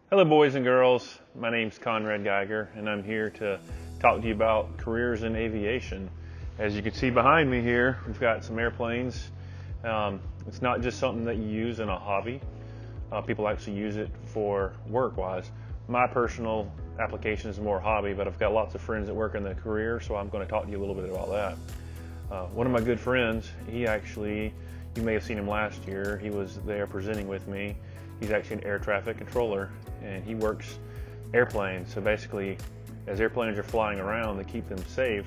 Hello boys and girls, my name's Conrad Geiger and I'm here to talk to you about careers in aviation. As you can see behind me here, we've got some airplanes. It's not just something that you use in a hobby. People actually use it for work-wise. My personal application is more hobby, but I've got lots of friends that work in the career, so I'm going to talk to you a little bit about that. One of my good friends, you may have seen him last year, he was there presenting with me. He's actually an air traffic controller and he works airplanes. So basically, as airplanes are flying around to keep them safe,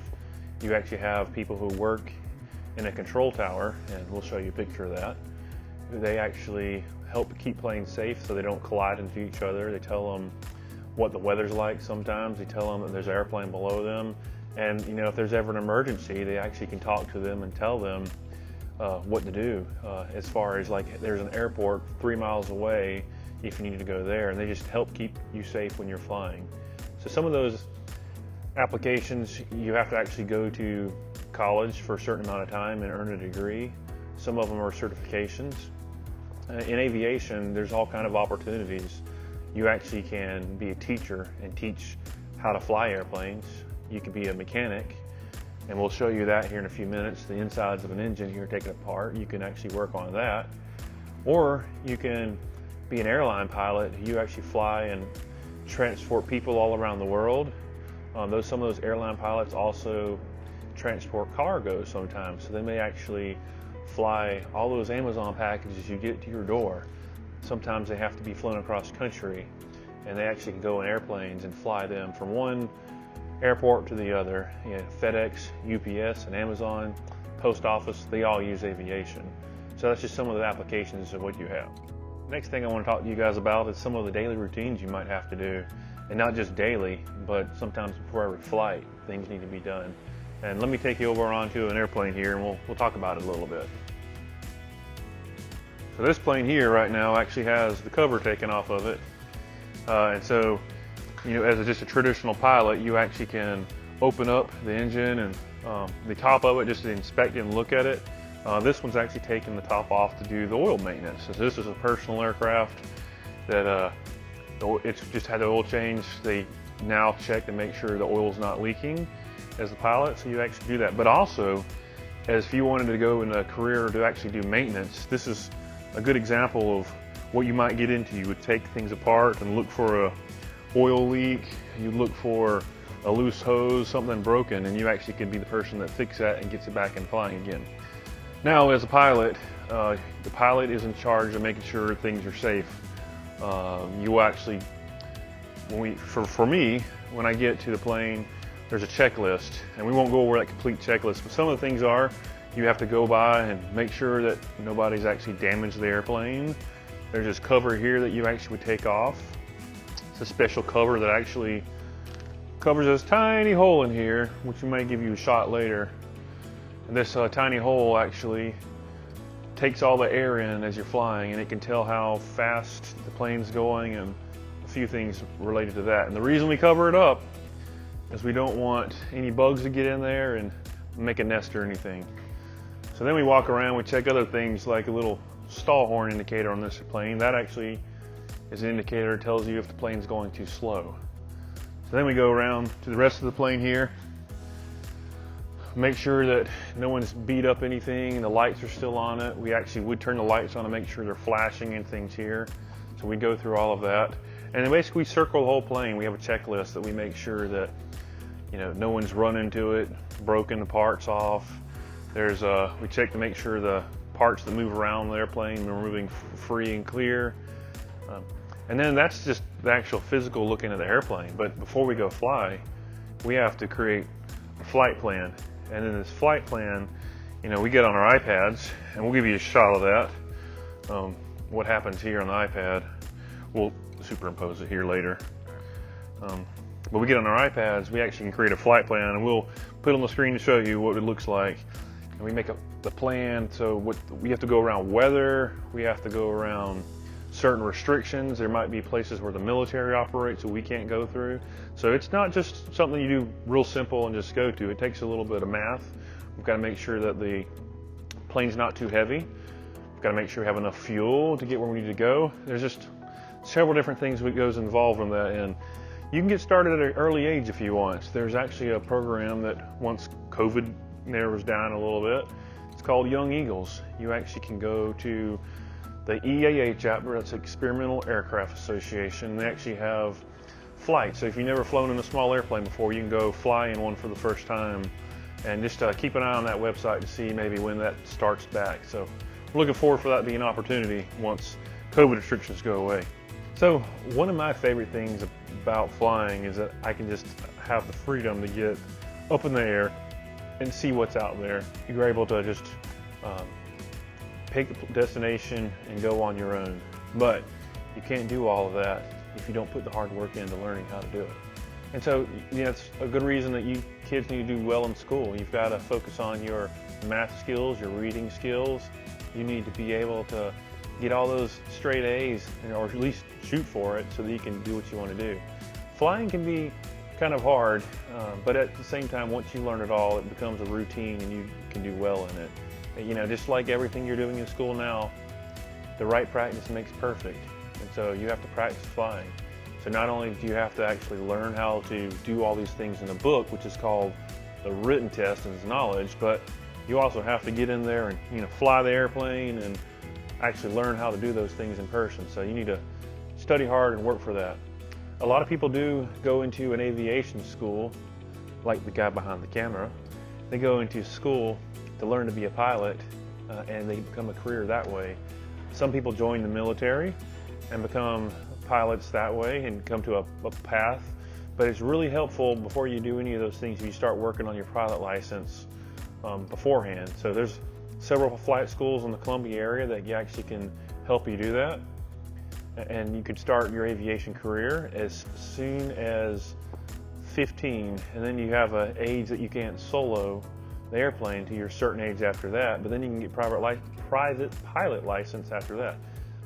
you actually have people who work in a control tower, and we'll show you a picture of that. They actually help keep planes safe so they don't collide into each other. They tell them what the weather's like sometimes. They tell them that there's an airplane below them. And if there's ever an emergency, they actually can talk to them and tell them what to do as far as like there's an airport 3 miles away if you need to go there, and they just help keep you safe when you're flying. So some of those applications you have to actually go to college for a certain amount of time and earn a degree. Some of them are certifications. In aviation, there's all kind of opportunities. You actually can be a teacher and teach how to fly airplanes. You can be a mechanic, and we'll show you that here in a few minutes. The insides of an engine here taken apart, you can actually work on that. Or you can be an airline pilot. You actually fly and transport people all around the world. Some of those airline pilots also transport cargo sometimes. So they may actually fly all those Amazon packages you get to your door. Sometimes they have to be flown across country, and they actually can go in airplanes and fly them from one airport to the other. FedEx, UPS, and Amazon, post office, they all use aviation. So that's just some of the applications of what you have. Next thing I want to talk to you guys about is some of the daily routines you might have to do. And not just daily, but sometimes before every flight, things need to be done. And let me take you over onto an airplane here, and we'll talk about it a little bit. So this plane here right now actually has the cover taken off of it. And so, as just a traditional pilot, you actually can open up the engine and the top of it just to inspect it and look at it. This one's actually taking the top off to do the oil maintenance. So this is a personal aircraft that it's just had the oil change. They now check to make sure the oil's not leaking as a pilot, so you actually do that. But also, as if you wanted to go in a career to actually do maintenance, this is a good example of what you might get into. You would take things apart and look for a oil leak, you look for a loose hose, something broken, and you actually can be the person that fixes that and gets it back and flying again. Now, as a pilot, the pilot is in charge of making sure things are safe. You actually, for me, when I get to the plane, there's a checklist, and we won't go over that complete checklist, but some of the things are, you have to go by and make sure that nobody's actually damaged the airplane. There's this cover here that you actually would take off. It's a special cover that actually covers this tiny hole in here, which may give you a shot later. And this tiny hole actually takes all the air in as you're flying, and it can tell how fast the plane's going and a few things related to that. And the reason we cover it up is we don't want any bugs to get in there and make a nest or anything. So then we walk around, we check other things like a little stall horn indicator on this plane. That actually is an indicator that tells you if the plane's going too slow. So then we go around to the rest of the plane here, make sure that no one's beat up anything and the lights are still on it. We actually would turn the lights on to make sure they're flashing and things here. So we go through all of that. And then basically we circle the whole plane. We have a checklist that we make sure that no one's run into it, broken the parts off. We check to make sure the parts that move around the airplane are moving free and clear. And then that's just the actual physical looking at the airplane. But before we go fly, we have to create a flight plan. And in this flight plan, we get on our iPads, and we'll give you a shot of that. What happens here on the iPad, we'll superimpose it here later. But we get on our iPads, we actually can create a flight plan, and we'll put it on the screen to show you what it looks like. And we make the plan, so we have to go around weather, we have to go around certain restrictions. There might be places where the military operates that we can't go through. So it's not just something you do real simple and just go to. It takes a little bit of math. We've got to make sure that the plane's not too heavy. We've got to make sure we have enough fuel to get where we need to go. There's just several different things that goes involved in that, and you can get started at an early age if you want. There's actually a program that once COVID narrows down a little bit, it's called Young Eagles. You actually can go to the EAA chapter, that's Experimental Aircraft Association. They actually have flights. So if you've never flown in a small airplane before, you can go fly in one for the first time, and just keep an eye on that website to see maybe when that starts back. So we're looking forward for that to be an opportunity once COVID restrictions go away. So one of my favorite things about flying is that I can just have the freedom to get up in the air and see what's out there. You're able to just pick the destination and go on your own. But you can't do all of that if you don't put the hard work into learning how to do it. And so, it's a good reason that you kids need to do well in school. You've got to focus on your math skills, your reading skills. You need to be able to get all those straight A's, or at least shoot for it so that you can do what you want to do. Flying can be kind of hard, but at the same time, once you learn it all, it becomes a routine and you can do well in it. Just like everything you're doing in school now, the right practice makes perfect. And so you have to practice flying. So not only do you have to actually learn how to do all these things in a book, which is called the written test and knowledge, but you also have to get in there and fly the airplane and actually learn how to do those things in person. So you need to study hard and work for that. A lot of people do go into an aviation school, like the guy behind the camera. They go into school to learn to be a pilot, and they become a career that way. Some people join the military and become pilots that way and come to a path, but it's really helpful before you do any of those things if you start working on your pilot license beforehand. So there's several flight schools in the Columbia area that actually can help you do that, and you could start your aviation career as soon as 15, and then you have an age that you can't solo the airplane to your certain age after that, but then you can get private pilot license after that.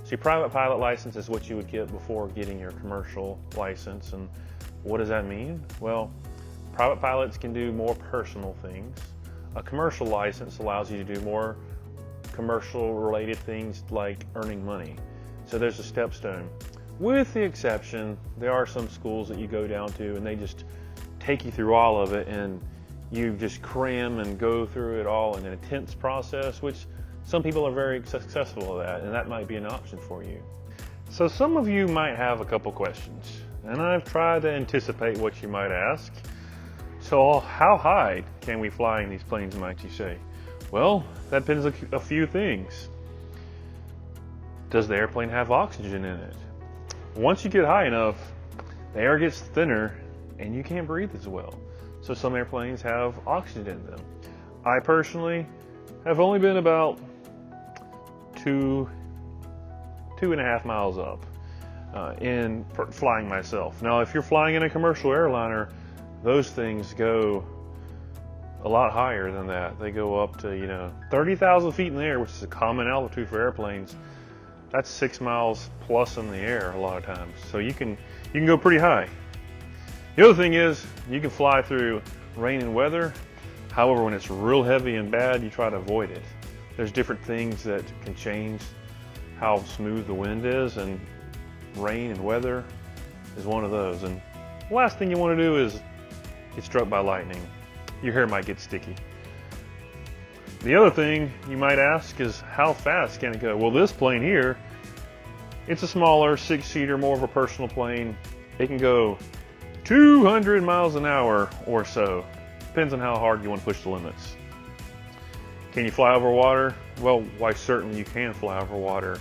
So your private pilot license is what you would get before getting your commercial license. And what does that mean? Well, private pilots can do more personal things. A commercial license allows you to do more commercial related things like earning money. So there's a stepstone. With the exception, there are some schools that you go down to and they just take you through all of it, and you just cram and go through it all in an intense process, which some people are very successful at that, and that might be an option for you. So some of you might have a couple questions, and I've tried to anticipate what you might ask. So how high can we fly in these planes, might you say? Well, that depends on a few things. Does the airplane have oxygen in it? Once you get high enough, the air gets thinner and you can't breathe as well. So some airplanes have oxygen in them. I personally have only been about 2.5 miles up in flying myself. Now, if you're flying in a commercial airliner, those things go a lot higher than that. They go up to 30,000 feet in the air, which is a common altitude for airplanes. That's 6 miles plus in the air a lot of times. So you can go pretty high. The other thing is you can fly through rain and weather. However, when it's real heavy and bad, you try to avoid it. There's different things that can change how smooth the wind is, and rain and weather is one of those. And the last thing you want to do is get struck by lightning. Your hair might get sticky. The other thing you might ask is, how fast can it go? Well, this plane here, it's a smaller 6-seater, more of a personal plane. It can go 200 miles an hour or so. Depends on how hard you want to push the limits. Can you fly over water? Well, why certainly you can fly over water.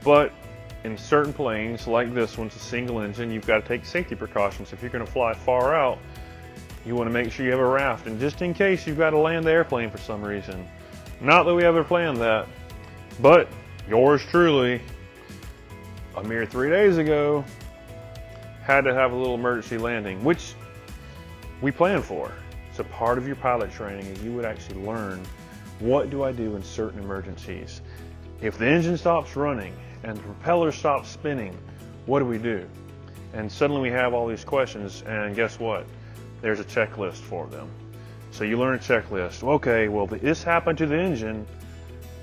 But in certain planes, like this one's a single engine, you've got to take safety precautions. If you're going to fly far out, you want to make sure you have a raft, and just in case you've got to land the airplane for some reason. Not that we ever planned that, but yours truly, a mere 3 days ago, had to have a little emergency landing, which we planned for. So part of your pilot training is you would actually learn, what do I do in certain emergencies? If the engine stops running and the propeller stops spinning, what do we do? And suddenly we have all these questions, and guess what? There's a checklist for them. So you learn a checklist. Okay, well, this happened to the engine.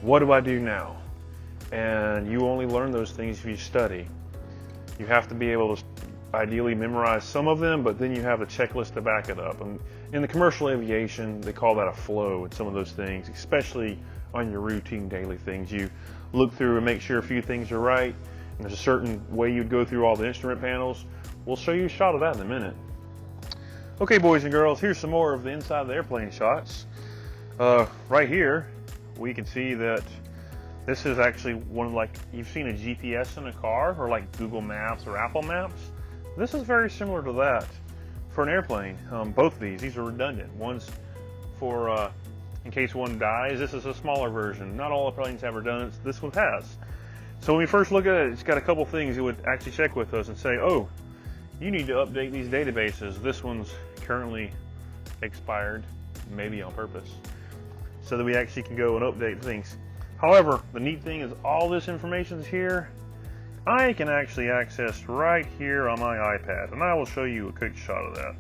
What do I do now? And you only learn those things if you study. You have to be able to ideally memorize some of them, but then you have the checklist to back it up. And in the commercial aviation, they call that a flow and some of those things, especially on your routine daily things. You look through and make sure a few things are right. And there's a certain way you'd go through all the instrument panels. We'll show you a shot of that in a minute. Okay, boys and girls, here's some more of the inside of the airplane shots. Right here, we can see that this is actually one of, like, you've seen a GPS in a car, or like Google Maps or Apple Maps. This is very similar to that for an airplane. Both of these are redundant. One's for in case one dies. This is a smaller version. Not all airplanes have redundance. This one has. So when we first look at it, it's got a couple things it would actually check with us and say, oh, you need to update these databases. This one's currently expired, maybe on purpose, so that we actually can go and update things. However, the neat thing is all this information is here. I can actually access right here on my iPad, and I will show you a quick shot of that.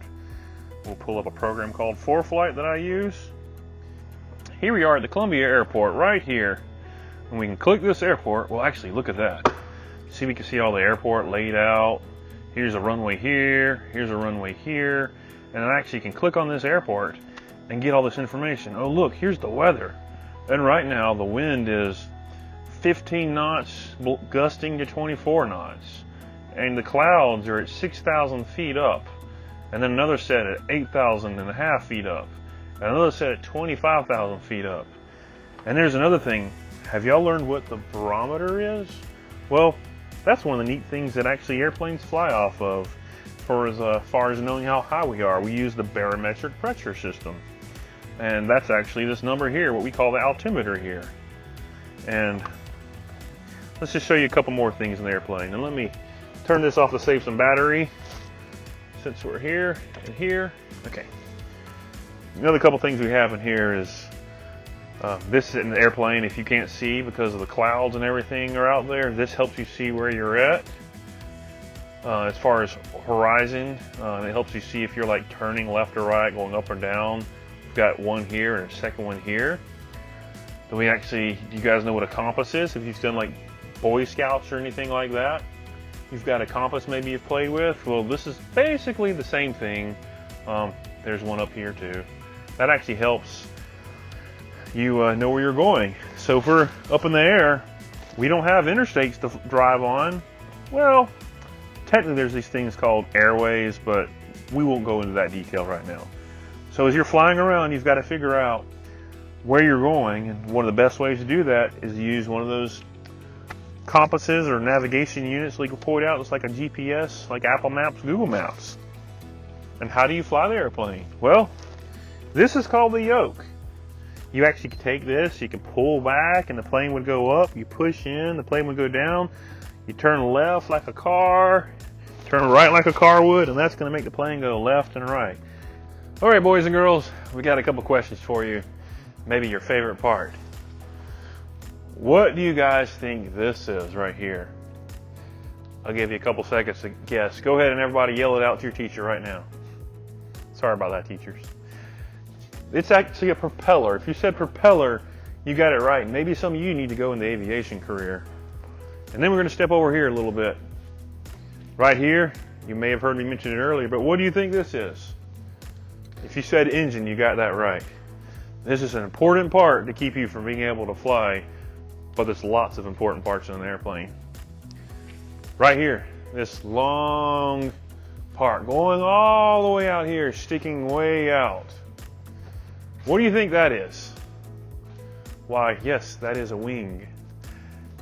We'll pull up a program called ForeFlight that I use. Here we are at the Columbia Airport right here. And we can click this airport. Well, actually, look at that. See, we can see all the airport laid out. Here's a runway here. Here's a runway here. And I actually can click on this airport and get all this information. Oh, look, here's the weather. And right now, the wind is 15 knots, gusting to 24 knots. And the clouds are at 6,000 feet up. And then another set at 8,500 feet up. And another set at 25,000 feet up. And there's another thing. Have y'all learned what the barometer is? Well, that's one of the neat things that actually airplanes fly off of. For as far as knowing how high we are, we use the barometric pressure system. And that's actually this number here, what we call the altimeter here. And let's just show you a couple more things in the airplane. And let me turn this off to save some battery, since we're here and here. Okay. Another couple things we have in here is this is in the airplane. If you can't see because of the clouds and everything are out there, this helps you see where you're at. As far as horizon, it helps you see if you're like turning left or right, going up or down. We've got one here and a second one here. Then we actually, do you guys know what a compass is? If you've done like Boy Scouts or anything like that, you've got a compass maybe you've played with. Well, this is basically the same thing. There's one up here too. That actually helps you know where you're going. So if we're up in the air, we don't have interstates to drive on. Well, technically there's these things called airways, but we won't go into that detail right now. So as you're flying around, you've got to figure out where you're going, and one of the best ways to do that is to use one of those compasses or navigation units, so you can point out just like a GPS, like Apple Maps, Google Maps. And how do you fly the airplane? Well, this is called the yoke. You actually can take this, you can pull back and the plane would go up. You push in, the plane would go down. You turn left like a car, turn right like a car would, and that's going to make the plane go left and right. All right, boys and girls, we got a couple questions for you. Maybe your favorite part. What do you guys think this is right here? I'll give you a couple seconds to guess. Go ahead and everybody yell it out to your teacher right now. Sorry about that, teachers. It's actually a propeller. If you said propeller, you got it right. Maybe some of you need to go in the aviation career. And then we're going to step over here a little bit. Right here, you may have heard me mention it earlier, but what do you think this is? If you said engine, you got that right. This is an important part to keep you from being able to fly, but there's lots of important parts in an airplane. Right here, this long part going all the way out here, sticking way out. What do you think that is? Why, yes, that is a wing.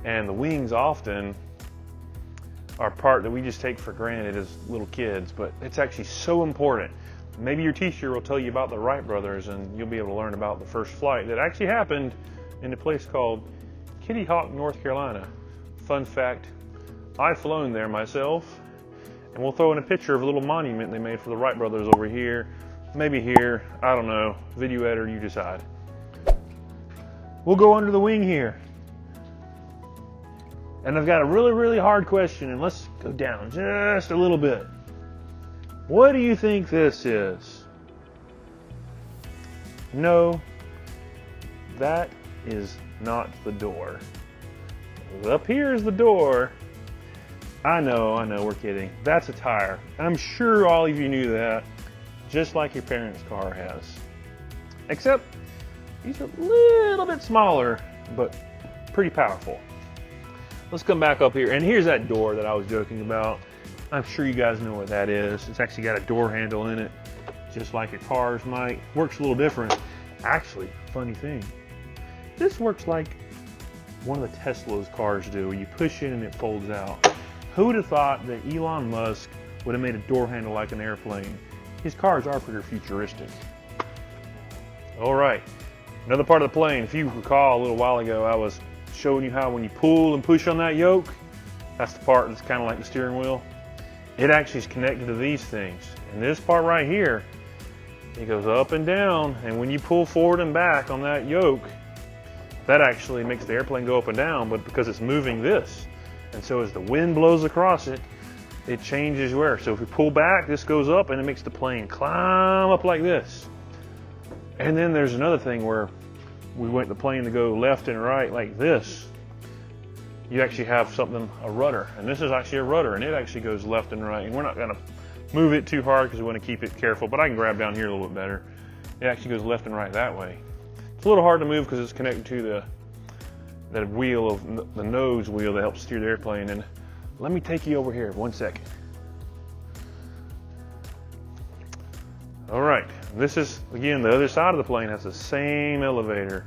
And the wings often are a part that we just take for granted as little kids, but it's actually so important. Maybe your teacher will tell you about the Wright brothers, and you'll be able to learn about the first flight that actually happened in a place called Kitty Hawk, North Carolina. Fun fact, I've flown there myself, and we'll throw in a picture of a little monument they made for the Wright brothers over here, maybe here, I don't know, video editor, you decide. We'll go under the wing here. And I've got a really, really hard question, and let's go down just a little bit. What do you think this is? No, that is not the door. Up here is the door, I know, we're kidding. That's a tire. I'm sure all of you knew that, just like your parents' car has. Except, these are a little bit smaller, but pretty powerful. Let's come back up here, and here's that door that I was joking about. I'm sure you guys know what that is. It's actually got a door handle in it, just like your cars might. Works a little different. Actually, funny thing, this works like one of the Tesla's cars do. You push in and it folds out. Who would have thought that Elon Musk would have made a door handle like an airplane? His cars are pretty futuristic. All right, another part of the plane. If you recall a little while ago, I was showing you how when you pull and push on that yoke, that's the part that's kind of like the steering wheel. It actually is connected to these things. And this part right here, it goes up and down, and when you pull forward and back on that yoke, that actually makes the airplane go up and down, but because it's moving this. And so as the wind blows across it, it changes where. So if we pull back, this goes up and it makes the plane climb up like this. And then there's another thing where we want the plane to go left and right like this. You actually have something, a rudder. And this is actually a rudder, and it actually goes left and right. And we're not gonna move it too hard because we want to keep it careful, but I can grab down here a little bit better. It actually goes left and right that way. It's a little hard to move because it's connected to that wheel of the nose wheel that helps steer the airplane. And let me take you over here 1 second. All right, this is again the other side of the plane has the same elevator,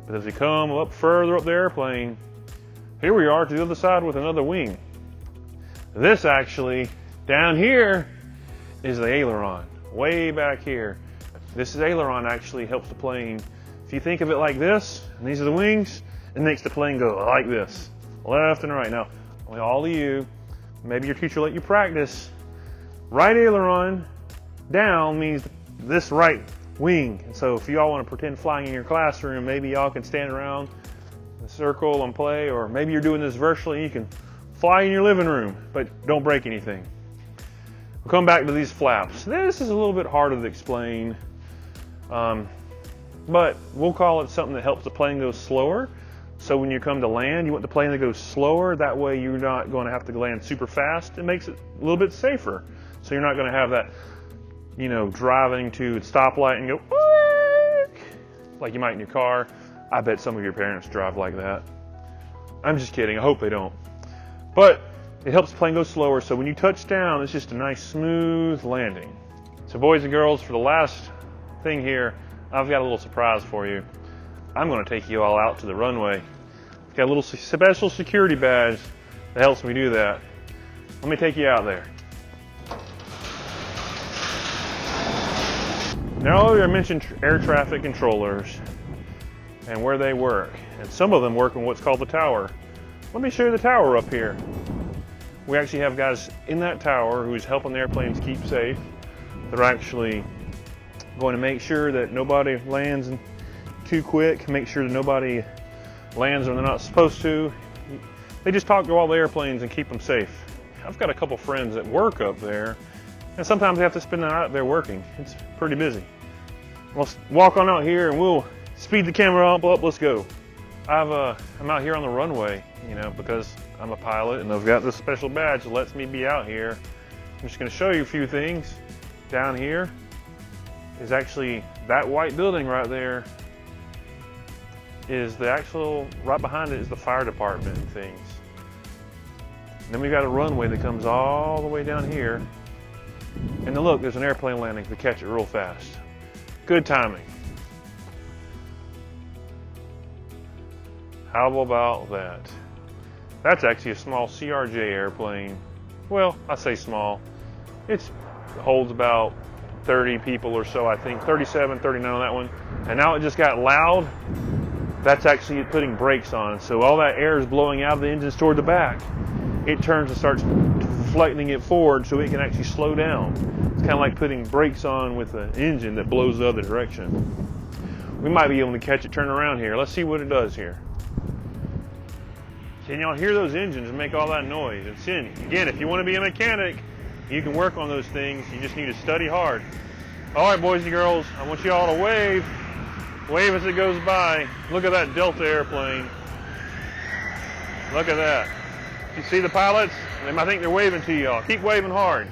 but as we come up further up the airplane, here we are to the other side with another wing. This actually down here is the aileron, way back here. This is aileron actually helps the plane. If you think of it like this, and these are the wings, it makes the plane go like this, left and right. Now, all of you, maybe your teacher let you practice. Right aileron down means this right wing. And so if you all want to pretend flying in your classroom, maybe y'all can stand around in a circle and play, or maybe you're doing this virtually, you can fly in your living room, but don't break anything. We'll come back to these flaps. This is a little bit harder to explain, but we'll call it something that helps the plane go slower. So when you come to land, you want the plane to go slower. That way you're not going to have to land super fast. It makes it a little bit safer. So you're not going to have that, you know, driving to a stoplight and go, like you might in your car. I bet some of your parents drive like that. I'm just kidding. I hope they don't. But it helps the plane go slower. So when you touch down, it's just a nice smooth landing. So boys and girls, for the last thing here, I've got a little surprise for you. I'm going to take you all out to the runway. I've got a little special security badge that helps me do that. Let me take you out there. Now earlier I mentioned air traffic controllers and where they work. And some of them work in what's called the tower. Let me show you the tower up here. We actually have guys in that tower who's helping the airplanes keep safe. They're actually going to make sure that nobody lands too quick, make sure that nobody lands when they're not supposed to. They just talk to all the airplanes and keep them safe. I've got a couple friends that work up there, and sometimes they have to spend the night up there working. It's pretty busy. Let's walk on out here and we'll speed the camera up. Let's go. I'm out here on the runway, you know, because I'm a pilot and I've got this special badge that lets me be out here. I'm just going to show you a few things. Down here is actually that white building right there. Is the actual, right behind it is the fire department and things. And then we've got a runway that comes all the way down here. And then look, there's an airplane landing to catch it real fast. Good timing. How about that? That's actually a small CRJ airplane. Well, I say small. It holds about 30 people or so, I think. 37, 39 on that one. And now it just got loud. That's actually putting brakes on. So all that air is blowing out of the engines toward the back. It turns and starts deflecting it forward so it can actually slow down. It's kind of like putting brakes on with an engine that blows the other direction. We might be able to catch it turn around here. Let's see what it does here. Can y'all hear those engines and make all that noise? And again, if you want to be a mechanic, you can work on those things. You just need to study hard. All right, boys and girls, I want you all to wave. Wave as it goes by. Look at that Delta airplane. Look at that. You see the pilots? I think they're waving to y'all. Keep waving hard.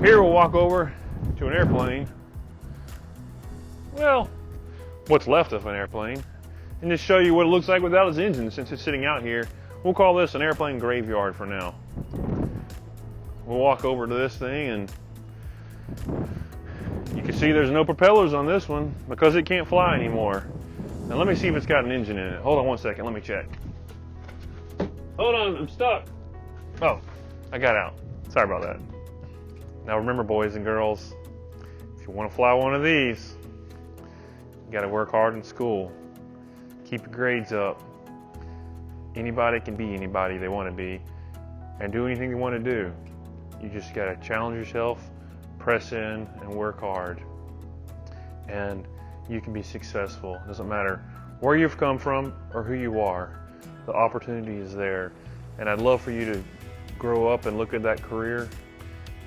Here we'll walk over to an airplane. Well, what's left of an airplane. And just show you what it looks like without its engine since it's sitting out here. We'll call this an airplane graveyard for now. We'll walk over to this thing and you can see there's no propellers on this one because it can't fly anymore. Now let me see if it's got an engine in it. Hold on one second, let me check. Hold on, I'm stuck. Oh, I got out. Sorry about that. Now remember, boys and girls, if you want to fly one of these, you got to work hard in school. Keep your grades up. Anybody can be anybody they want to be and do anything they want to do. You just got to challenge yourself, press in, and work hard. And you can be successful. It doesn't matter where you've come from or who you are. The opportunity is there. And I'd love for you to grow up and look at that career.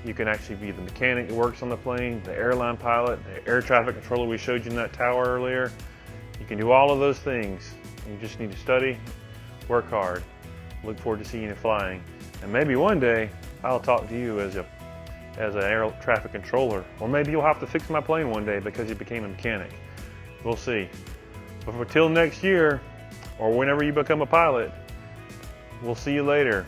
You can actually be the mechanic that works on the plane, the airline pilot, the air traffic controller we showed you in that tower earlier. You can do all of those things. You just need to study, work hard. Look forward to seeing you flying. And maybe one day I'll talk to you as an air traffic controller. Or maybe you'll have to fix my plane one day because you became a mechanic. We'll see. But until next year, or whenever you become a pilot, we'll see you later.